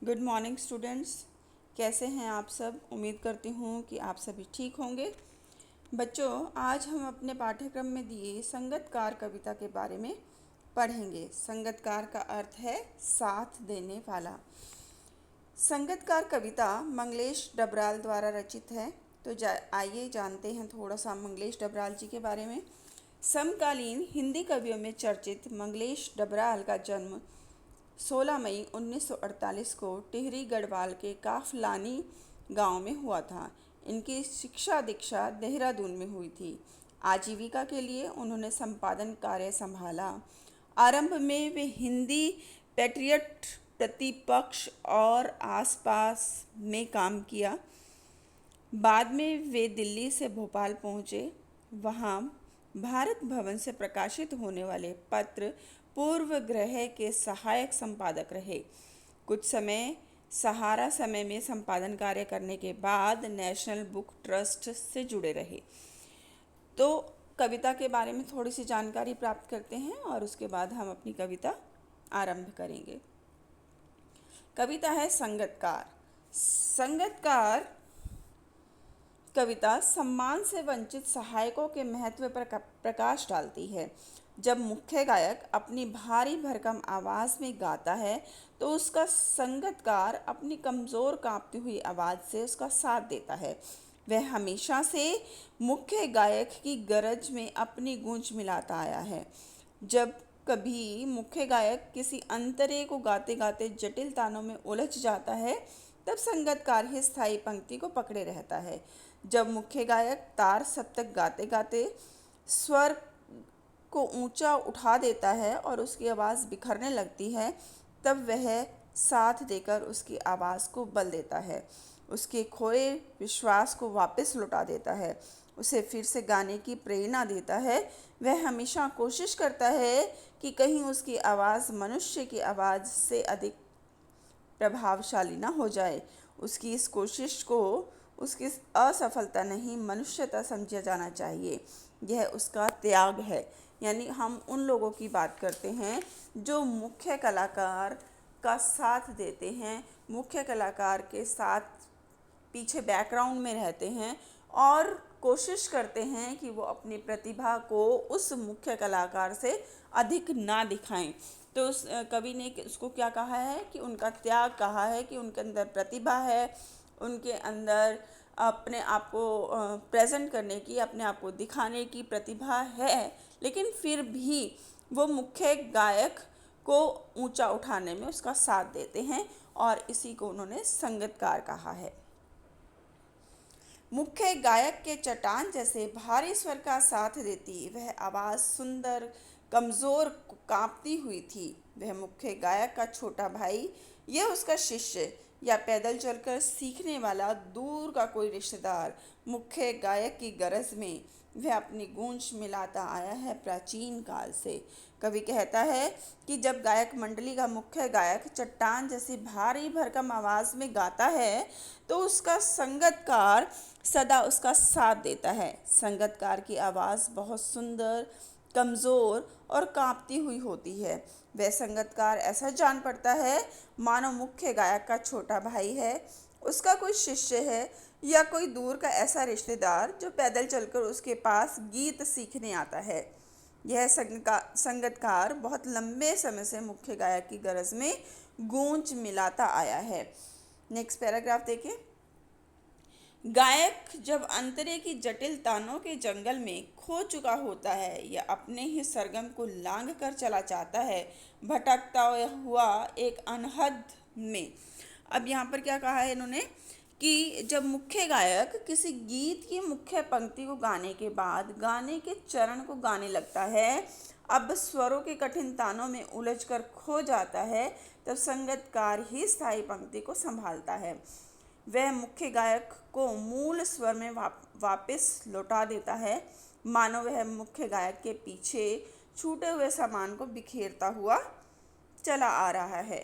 Good morning students. कैसे हैं आप सब? उम्मीद करती हूँ कि आप सभी ठीक होंगे। बच्चों, आज हम अपने पाठ्यक्रम में दिए संगतकार कविता के बारे में पढ़ेंगे। संगतकार का अर्थ है साथ देने वाला। संगतकार कविता मंगलेश डबराल द्वारा रचित है। तो आइए जानते हैं थोड़ा सा मंगलेश डबराल जी के बारे में। समकालीन हिंदी कवियों में चर्चित मंगलेश डबराल का जन्म 16 मई 1948 को टिहरी गढ़वाल के काफलानी गांव में हुआ था। इनकी शिक्षा दीक्षा देहरादून में हुई थी। आजीविका के लिए उन्होंने संपादन कार्य संभाला। आरंभ में वे हिंदी पैट्रियट प्रतिपक्ष और आसपास में काम किया। बाद में वे दिल्ली से भोपाल पहुँचे। वहाँ भारत भवन से प्रकाशित होने वाले पत्र पूर्व ग्रह के सहायक संपादक रहे। कुछ समय सहारा समय में संपादन कार्य करने के बाद नेशनल बुक ट्रस्ट से जुड़े रहे। तो कविता के बारे में थोड़ी सी जानकारी प्राप्त करते हैं और उसके बाद हम अपनी कविता आरंभ करेंगे। कविता है संगतकार। संगतकार कविता सम्मान से वंचित सहायकों के महत्व पर प्रकाश डालती है। जब मुख्य गायक अपनी भारी भरकम आवाज़ में गाता है तो उसका संगतकार अपनी कमज़ोर कांपती हुई आवाज़ से उसका साथ देता है। वह हमेशा से मुख्य गायक की गरज में अपनी गूंज मिलाता आया है। जब कभी मुख्य गायक किसी अंतरे को गाते गाते जटिल तानों में उलझ जाता है तब संगतकार ही स्थायी पंक्ति को पकड़े रहता है। जब मुख्य गायक तार सप्तक गाते गाते स्वर को ऊंचा उठा देता है और उसकी आवाज़ बिखरने लगती है तब वह साथ देकर उसकी आवाज़ को बल देता है, उसके खोए विश्वास को वापस लौटा देता है, उसे फिर से गाने की प्रेरणा देता है। वह हमेशा कोशिश करता है कि कहीं उसकी आवाज़ मनुष्य की आवाज़ से अधिक प्रभावशाली ना हो जाए। उसकी इस कोशिश को उसकी असफलता नहीं मनुष्यता समझा जाना चाहिए। यह उसका त्याग है। यानी हम उन लोगों की बात करते हैं जो मुख्य कलाकार का साथ देते हैं, मुख्य कलाकार के साथ पीछे बैकग्राउंड में रहते हैं और कोशिश करते हैं कि वो अपनी प्रतिभा को उस मुख्य कलाकार से अधिक ना दिखाएं। तो उस कवि ने उसको क्या कहा है कि उनका त्याग कहा है कि उनके अंदर प्रतिभा है, उनके अंदर अपने आप को प्रेजेंट करने की, अपने आप को दिखाने की प्रतिभा है, लेकिन फिर भी वो मुख्य गायक को ऊंचा उठाने में उसका साथ देते हैं और इसी को उन्होंने संगतकार कहा है। मुख्य गायक के चट्टान जैसे भारी स्वर का साथ देती वह आवाज़ सुंदर कमज़ोर कांपती हुई थी। वह मुख्य गायक का छोटा भाई यह उसका शिष्य या पैदल चलकर सीखने वाला दूर का कोई रिश्तेदार मुख्य गायक की गरज में वह अपनी गूंज मिलाता आया है प्राचीन काल से। कवि कहता है कि जब गायक मंडली का मुख्य गायक चट्टान जैसी भारी भरकम आवाज़ में गाता है तो उसका संगतकार सदा उसका साथ देता है। संगतकार की आवाज़ बहुत सुंदर, कमज़ोर और कांपती हुई होती है। वह संगतकार ऐसा जान पड़ता है मानो मुख्य गायक का छोटा भाई है, उसका कोई शिष्य है या कोई दूर का ऐसा रिश्तेदार जो पैदल चलकर उसके पास गीत सीखने आता है। यह संगतकार बहुत लंबे समय से मुख्य गायक की गरज में गूंज मिलाता आया है। नेक्स्ट पैराग्राफ देखें। गायक जब अंतरे की जटिल तानों के जंगल में खो चुका होता है या अपने ही सरगम को लांघ कर चला जाता है, भटकता हुआ एक अनहद में। अब यहाँ पर क्या कहा है इन्होंने कि जब मुख्य गायक किसी गीत की मुख्य पंक्ति को गाने के बाद गाने के चरण को गाने लगता है, अब स्वरों के कठिन तानों में उलझकर खो जाता है, तब संगतकार ही स्थायी पंक्ति को संभालता है। वह मुख्य गायक को मूल स्वर में वापस लौटा देता है, मानो वह मुख्य गायक के पीछे छूटे हुए सामान को बिखेरता हुआ चला आ रहा है।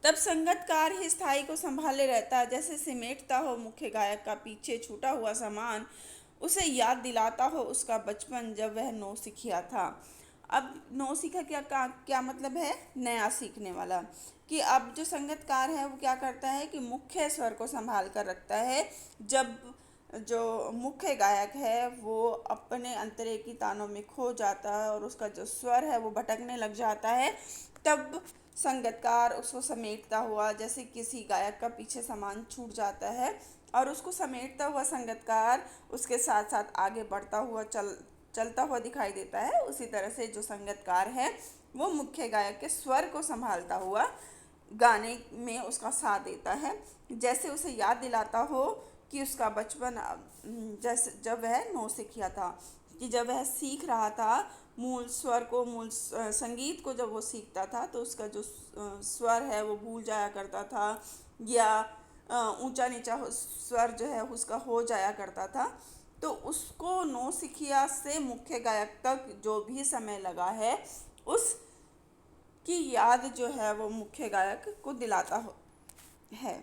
तब संगतकार ही स्थायी को संभाले रहता है, जैसे सिमेटता हो मुख्य गायक का पीछे छूटा हुआ सामान, उसे याद दिलाता हो उसका बचपन जब वह नौसिखिया था। अब नौसिखिया क्या मतलब है, नया सीखने वाला। कि अब जो संगीतकार है वो क्या करता है कि मुख्य स्वर को संभाल कर रखता है। जब जो मुख्य गायक है वो अपने अंतरे की तानों में खो जाता है और उसका जो स्वर है वो भटकने लग जाता है, तब संगीतकार उसको समेटता हुआ, जैसे किसी गायक का पीछे सामान छूट जाता है और उसको समेटता हुआ संगीतकार उसके साथ साथ आगे बढ़ता हुआ चलता हुआ दिखाई देता है। उसी तरह से जो संगीतकार है वो मुख्य गायक के स्वर को संभालता हुआ गाने में उसका साथ देता है, जैसे उसे याद दिलाता हो कि उसका बचपन, जैसे जब वह नौसिखिया था, कि जब वह सीख रहा था मूल स्वर को, संगीत को जब वो सीखता था तो उसका जो स्वर है वो भूल जाया करता था, या ऊंचा नीचा स्वर जो है उसका हो जाया करता था। तो उसको नौसिखिया से मुख्य गायक तक जो भी समय लगा है उस की याद जो है वो मुख्य गायक को दिलाता है।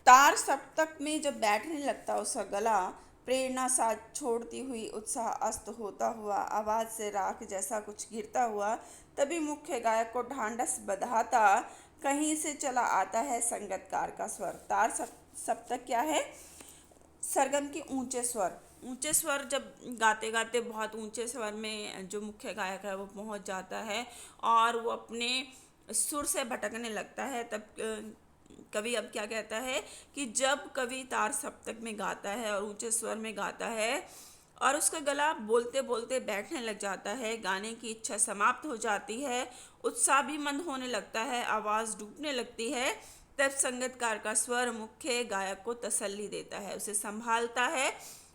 तार सप्तक में जब बैठने लगता उसका गला, प्रेरणा साथ छोड़ती हुई, उत्साह अस्त होता हुआ, आवाज से राख जैसा कुछ गिरता हुआ, तभी मुख्य गायक को ढांढस बंधाता कहीं से चला आता है संगीतकार का स्वर। तार सप्तक क्या है, सरगम के ऊंचे स्वर जब गाते गाते बहुत ऊंचे स्वर में जो मुख्य गायक है वो पहुंच जाता है और वो अपने सुर से भटकने लगता है, तब कवि अब क्या कहता है कि जब कवि तार सप्तक में गाता है और ऊंचे स्वर में गाता है और उसका गला बोलते बोलते बैठने लग जाता है, गाने की इच्छा समाप्त हो जाती है, उत्साह भी मंद होने लगता है, आवाज़ डूबने लगती है, तब संगीतकार का स्वर मुख्य गायक को तसल्ली देता है, उसे संभालता है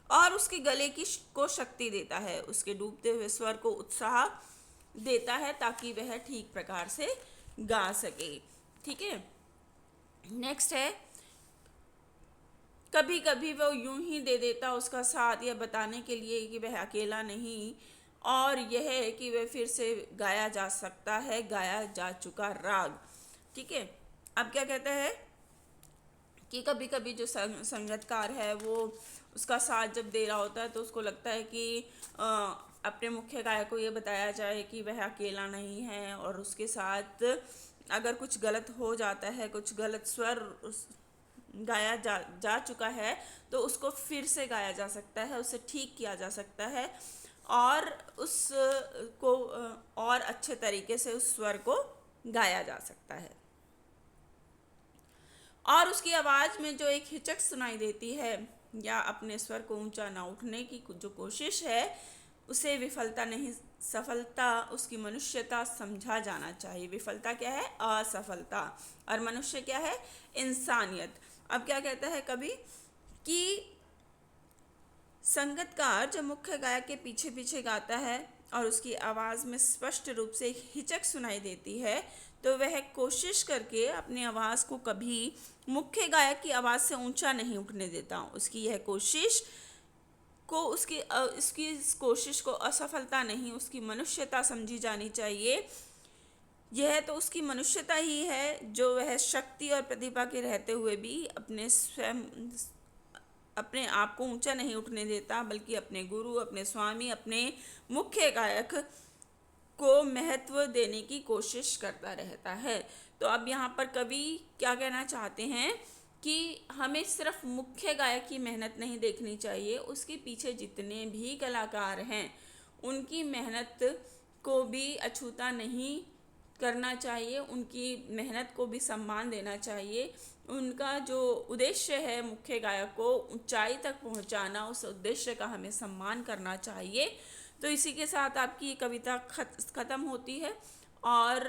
और उसके गले की को शक्ति देता है, उसके डूबते हुए स्वर को उत्साह देता है ताकि वह ठीक प्रकार से गा सके। ठीक है, नेक्स्ट है, कभी कभी वो यूं ही दे देता उसका साथ, यह बताने के लिए कि वह अकेला नहीं, और यह है कि वह फिर से गाया जा सकता है गाया जा चुका राग। ठीक है, अब क्या कहता है कि कभी कभी जो संगीतकार है वो उसका साथ जब दे रहा होता है तो उसको लगता है कि अपने मुख्य गायक को ये बताया जाए कि वह अकेला नहीं है, और उसके साथ अगर कुछ गलत हो जाता है, कुछ गलत स्वर गाया जा चुका है तो उसको फिर से गाया जा सकता है, उसे ठीक किया जा सकता है और उस को और अच्छे तरीके से उस स्वर को गाया जा सकता है। और उसकी आवाज़ में जो एक हिचक सुनाई देती है या अपने स्वर को ऊंचा ना उठने की जो कोशिश है, उसे विफलता नहीं सफलता उसकी मनुष्यता समझा जाना चाहिए। विफलता क्या है, असफलता, और मनुष्य क्या है, इंसानियत। अब क्या कहता है कभी कि संगीतकार जब मुख्य गायक के पीछे पीछे गाता है और उसकी आवाज़ में स्पष्ट रूप से एक हिचक सुनाई देती है तो वह कोशिश करके अपनी आवाज़ को कभी मुख्य गायक की आवाज़ से ऊंचा नहीं उठने देता। उसकी यह कोशिश को इसकी इस कोशिश को असफलता नहीं, उसकी मनुष्यता समझी जानी चाहिए। यह तो उसकी मनुष्यता ही है जो वह शक्ति और प्रतिभा के रहते हुए भी अपने आप को ऊंचा नहीं उठने देता, बल्कि अपने गुरु, अपने स्वामी, अपने मुख्य गायक को महत्व देने की कोशिश करता रहता है। तो अब यहाँ पर कवि क्या कहना चाहते हैं कि हमें सिर्फ मुख्य गायक की मेहनत नहीं देखनी चाहिए, उसके पीछे जितने भी कलाकार हैं उनकी मेहनत को भी अछूता नहीं करना चाहिए, उनकी मेहनत को भी सम्मान देना चाहिए। उनका जो उद्देश्य है मुख्य गायक को ऊंचाई तक पहुंचाना, उस उद्देश्य का हमें सम्मान करना चाहिए। तो इसी के साथ आपकी ये कविता ख़त्म होती है और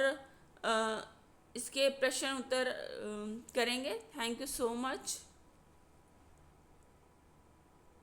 इसके प्रश्न उत्तर करेंगे। Thank you so much.